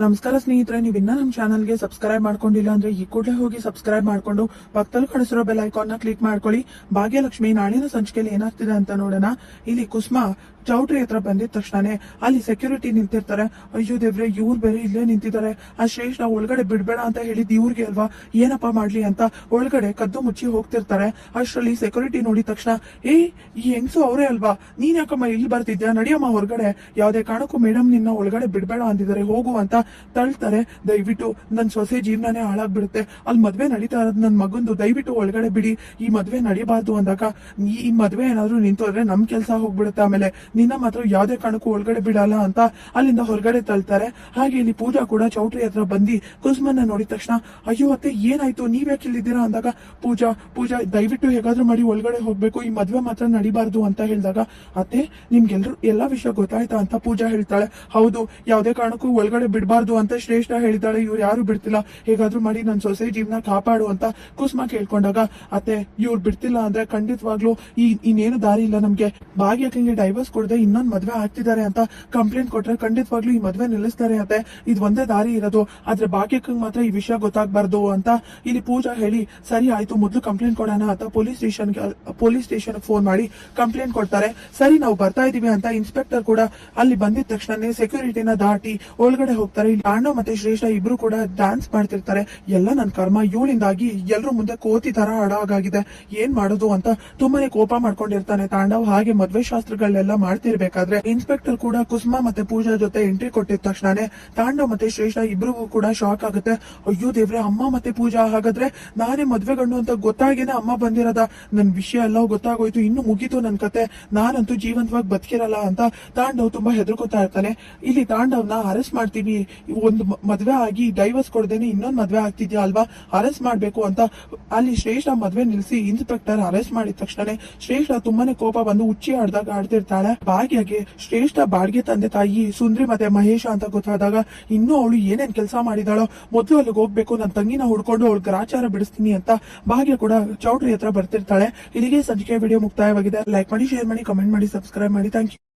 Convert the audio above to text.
ನಮಸ್ಕಾರ ಸ್ನೇಹಿತರೆ, ನೀವು ಇನ್ನ ನಮ್ಮ ಚಾನಲ್ಗೆ ಸಬ್ಸ್ಕ್ರೈಬ್ ಮಾಡ್ಕೊಂಡಿಲ್ಲ ಅಂದ್ರೆ ಈ ಕೂಡಲೇ ಹೋಗಿ ಸಬ್ಸ್ಕ್ರೈಬ್ ಮಾಡ್ಕೊಂಡು ಪಕ್ಕದಲ್ಲಿ ಕಾಣಿಸಿರೋ ಬೆಲ್ ಐಕಾನ್ ನ ಕ್ಲಿಕ್ ಮಾಡ್ಕೊಳ್ಳಿ. ಭಾಗ್ಯಲಕ್ಷ್ಮಿ ನಾಳಿನ ಸಂಚಿಕೆಯಲ್ಲಿ ಏನಾಗ್ತಿದೆ ಅಂತ ನೋಡೋಣ. ಇಲ್ಲಿ ಕುಸುಮಾ ಚೌಟ್ರಿ ಹತ್ರ ಬಂದಿದ ತಕ್ಷಣನೇ ಅಲ್ಲಿ ಸೆಕ್ಯೂರಿಟಿ ನಿಂತಿರ್ತಾರೆ. ಅಯ್ಯೋ ದೇವ್ರೆ, ಇವ್ರು ಬೇರೆ ಇಲ್ಲೇ ನಿಂತಿದ್ದಾರೆ. ಆ ಶ್ರೇಷ್ಠ ಒಳಗಡೆ ಬಿಡ್ಬೇಡ ಅಂತ ಹೇಳಿದ್ ಇವ್ರಿಗೆ ಅಲ್ವಾ, ಏನಪ್ಪಾ ಮಾಡ್ಲಿ ಅಂತ ಒಳಗಡೆ ಕದ್ದು ಮುಚ್ಚಿ ಹೋಗ್ತಿರ್ತಾರೆ. ಅಷ್ಟರಲ್ಲಿ ಸೆಕ್ಯೂರಿಟಿ ನೋಡಿದ ತಕ್ಷಣ, ಈ ಹೆಂಗ್ಸು ಅವರೇ ಅಲ್ವಾ, ನೀನ್ ಯಾಕಮ್ಮ ಇಲ್ಲಿ ಬರ್ತಿದ್ಯಾ, ನಡಿಯಮ್ಮ ಹೊರಗಡೆ, ಯಾವ್ದೇ ಕಾರಣಕ್ಕೂ ಮೇಡಮ್ ನಿನ್ನ ಒಳಗಡೆ ಬಿಡ್ಬೇಡ ಅಂದಿದ್ದಾರೆ, ಹೋಗು ಅಂತ ತಳ್ತಾರೆ. ದಯವಿಟ್ಟು ನನ್ ಸೊಸೆ ಜೀವನನೇ ಹಾಳಾಗ್ಬಿಡುತ್ತೆ, ಅಲ್ಲಿ ಮದ್ವೆ ನಡೀತಾ ಇರೋದು ನನ್ ಮಗಂದು, ದಯವಿಟ್ಟು ಒಳಗಡೆ ಬಿಡಿ, ಈ ಮದ್ವೆ ನಡಿಬಾರ್ದು ಅಂದಾಗ ಈ ಮದ್ವೆ ಏನಾದ್ರು ನಿಂತೋದ್ರೆ ನಮ್ ಕೆಲ್ಸ ಹೋಗ್ಬಿಡುತ್ತೆ, ಆಮೇಲೆ ನಿನ್ನ ಮಾತ್ರ ಯಾವ್ದೇ ಕಾರಣಕ್ಕೂ ಒಳಗಡೆ ಬಿಡಲ್ಲ ಅಂತ ಅಲ್ಲಿಂದ ಹೊರಗಡೆ ತಳ್ತಾರೆ. ಹಾಗೆ ಇಲ್ಲಿ ಪೂಜಾ ಕೂಡ ಚೌಟ್ರಿ ಹತ್ರ ಬಂದು ಕುಸುಮನ್ನ ನೋಡಿದ ತಕ್ಷಣ, ಅಯ್ಯೋ ಅತ್ತೆ ಏನಾಯ್ತು, ನೀವ್ಯಾಕೆ ಇಲ್ಲಿದ್ದೀರಾ ಅಂದಾಗ, ಪೂಜಾ ದಯವಿಟ್ಟು ಹೇಗಾದ್ರೂ ಮಾಡಿ ಒಳಗಡೆ ಹೋಗ್ಬೇಕು, ಈ ಮದ್ವೆ ಮಾತ್ರ ನಡಿಬಾರ್ದು ಅಂತ ಹೇಳಿದಾಗ, ಅತ್ತೆ ನಿಮ್ಗೆಲ್ರು ಎಲ್ಲಾ ವಿಷಯ ಗೊತ್ತಾಯ್ತಾ ಅಂತ ಪೂಜಾ ಹೇಳ್ತಾಳೆ. ಹೌದು, ಯಾವ್ದೇ ಕಾರಣಕ್ಕೂ ಒಳಗಡೆ ಬಿಡಬಾರ್ದು ಅಂತ ಶ್ರೇಷ್ಠ ಹೇಳಿದಾಳೆ, ಇವ್ರು ಯಾರು ಬಿಡ್ತಿಲ್ಲ, ಹೇಗಾದ್ರೂ ಮಾಡಿ ನನ್ ಸೊಸೆ ಜೀವನ ಕಾಪಾಡು ಅಂತ ಕುಸುಮ ಕೇಳ್ಕೊಂಡಾಗ, ಅತ್ತೆ ಇವ್ರು ಬಿಡ್ತಿಲ್ಲ ಅಂದ್ರೆ ಖಂಡಿತವಾಗ್ಲೂ ಇನ್ನೇನು ದಾರಿ ಇಲ್ಲ ನಮ್ಗೆ, ಭಾಗ್ಯಕ್ಕೆ ಡೈವರ್ಸ್ ಕೊಡದೆ ಇನ್ನೊಂದ್ ಮದ್ವೆ ಆಗ್ತಿದ್ದಾರೆ ಅಂತ ಕಂಪ್ಲೇಂಟ್ ಕೊಟ್ರೆ ಖಂಡಿತವಾಗ್ಲೂ ಈ ಮದ್ವೆ ನಿಲ್ಲಿಸ್ತಾರೆ ಅತ್ತೆ, ಇದು ಒಂದೇ ದಾರಿ ಇರೋದು, ಆದ್ರೆ ಭಾಗ್ಯಕ್ಕೆ ಮಾತ್ರ ಈ ವಿಷಯ ಗೊತ್ತಾಗ್ಬಾರ್ದು ಅಂತ ಇಲ್ಲಿ ಪೂಜಾ ಹೇಳಿ, ಸರಿ ಆಯ್ತು ಮೊದ್ಲು ಕಂಪ್ಲೇಂಟ್ ಕೊಡೋಣ ಅಂತ ಪೊಲೀಸ್ ಸ್ಟೇಷನ್ ಫೋನ್ ಮಾಡಿ ಕಂಪ್ಲೇಂಟ್ ಕೊಡ್ತಾರೆ. ಸರಿ ನಾವು ಬರ್ತಾ ಇದೀವಿ ಅಂತ ಇನ್ಸ್ಪೆಕ್ಟರ್ ಕೂಡ ಅಲ್ಲಿ ಬಂದಿದ ತಕ್ಷಣನೇ ಸೆಕ್ಯೂರಿಟಿನ ದಾಟಿ ಒಳಗಡೆ ಹೋಗ್ತಾರೆ. ಇಲ್ಲಿ ತಾಂಡವ್ ಮತ್ತೆ ಶ್ರೇಷ್ಠ ಇಬ್ರು ಕೂಡ ಡ್ಯಾನ್ಸ್ ಮಾಡ್ತಿರ್ತಾರೆ. ಎಲ್ಲ ನನ್ ಕರ್ಮ, ಇವಳಿಂದಾಗಿ ಎಲ್ರು ಮುಂದೆ ಕೋತಿ ತರ ಆಡಾಗಿದೆ, ಏನ್ ಮಾಡೋದು ಅಂತ ತುಂಬಾನೇ ಕೋಪ ಮಾಡ್ಕೊಂಡಿರ್ತಾನೆ ತಾಂಡವ್. ಹಾಗೆ ಮದ್ವೆ ಶಾಸ್ತ್ರಗಳೆಲ್ಲ ಮಾಡ್ತಿರ್ಬೇಕಾದ್ರೆ ಇನ್ಸ್ಪೆಕ್ಟರ್ ಕೂಡ ಕುಸುಮ ಮತ್ತೆ ಪೂಜಾ ಜೊತೆ ಎಂಟ್ರಿ ಕೊಟ್ಟಿದ ತಕ್ಷಣನೇ ತಾಂಡವ್ ಮತ್ತೆ ಶ್ರೇಷ್ಠ ಇಬ್ರಿಗೂ ಕೂಡ ಶಾಕ್ ಆಗುತ್ತೆ. ಅಯ್ಯೋ ದೇವ್ರೆ, ಅಮ್ಮ ಮತ್ತೆ ಪೂಜಾ, ಹಾಗಾದ್ರೆ ನಾನೇ ಮದ್ವೆ ಗಂಡು ಅಂತ ಗೊತ್ತಾಗೇನೆ ಅಮ್ಮ ಬಂದಿರೋದ, ನನ್ ವಿಷಯ ಎಲ್ಲ ಗೊತ್ತಾಗೋಯ್ತು, ಇನ್ನು ಮುಗೀತು ನನ್ ಕತೆ, ನಾನಂತೂ ಜೀವಂತವಾಗಿ ಬದುಕಿರಲ್ಲ ಅಂತ ತಾಂಡವ್ ತುಂಬಾ ಹೆದರ್ಕೋತಾ ಇರ್ತಾನೆ. ಇಲ್ಲಿ ತಾಂಡವ್ನ ಅರೆಸ್ಟ್ ಮಾಡ್ತೀವಿ, ಒಂದು ಮದ್ವೆ ಆಗಿ ಡೈವರ್ಸ್ ಕೊಡದೇನೆ ಇನ್ನೊಂದ್ ಮದ್ವೆ ಆಗ್ತಿದ್ಯಾ ಅಲ್ವಾ, ಅರೆಸ್ಟ್ ಮಾಡ್ಬೇಕು ಅಂತ ಅಲ್ಲಿ ಶ್ರೇಷ್ಠ ಮದ್ವೆ ನಿಲ್ಸಿ ಇನ್ಸ್ಪೆಕ್ಟರ್ ಅರೆಸ್ಟ್ ಮಾಡಿದ ತಕ್ಷಣ ಶ್ರೇಷ್ಠ ತುಂಬಾನೇ ಕೋಪ ಬಂದು ಹುಚ್ಚಿ ಆಡ್ದಾಗ ಆಡ್ತಿರ್ತಾಳೆ. ಭಾಗ್ಯಗೆ ಶ್ರೇಷ್ಠ ಬಾಡ್ಗೆ ತಂದೆ ತಾಯಿ ಸುಂದ್ರಿ ಮತ್ತೆ ಮಹೇಶ ಅಂತ ಗೊತ್ತಾದಾಗ, ಇನ್ನೂ ಅವಳು ಏನೇನ್ ಕೆಲಸ ಮಾಡಿದಾಳೋ, ಮೊದ್ಲು ಅಲ್ಲಿಗೆ ಹೋಗ್ಬೇಕು, ನನ್ನ ತಂಗಿನ ಹುಡ್ಕೊಂಡು ಅವಳು ಗ್ರಾಚಾರ ಬಿಡಿಸ್ತೀನಿ ಅಂತ ಭಾಗ್ಯ ಕೂಡ ಚೌಟ್ರಿ ಹತ್ರ ಬರ್ತಿರ್ತಾಳೆ. ಇಲ್ಲಿಗೆ ಸಂಚಿಕೆ ವಿಡಿಯೋ ಮುಕ್ತಾಯವಾಗಿದೆ. ಲೈಕ್ ಮಾಡಿ, ಶೇರ್ ಮಾಡಿ, ಕಮೆಂಟ್ ಮಾಡಿ, ಸಬ್ಸ್ಕ್ರೈಬ್ ಮಾಡಿ. Thank you.